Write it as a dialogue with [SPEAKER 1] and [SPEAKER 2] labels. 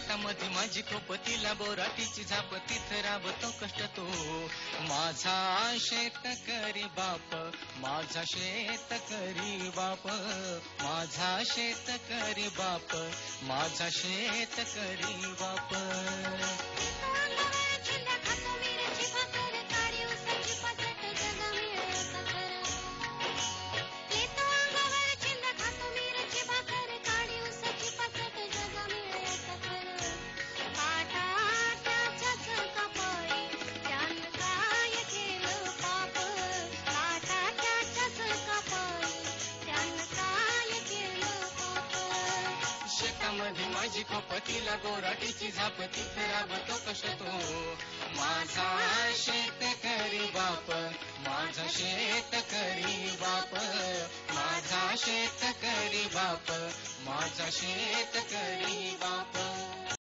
[SPEAKER 1] शेतामध्ये माझी खोप तिला बोराटीची झाप तिथं राबतो कष्ट तो माझा शेतकरी बाप माझा शेतकरी बाप माझा शेतकरी बाप माझा शेतकरी बाप माझी खोप तिला बोराटीची झाप तिथं राबतो कष्ट तो माझा शेतकरी बाप माझा शेतकरी बाप माझा शेतकरी बाप माझा शेतकरी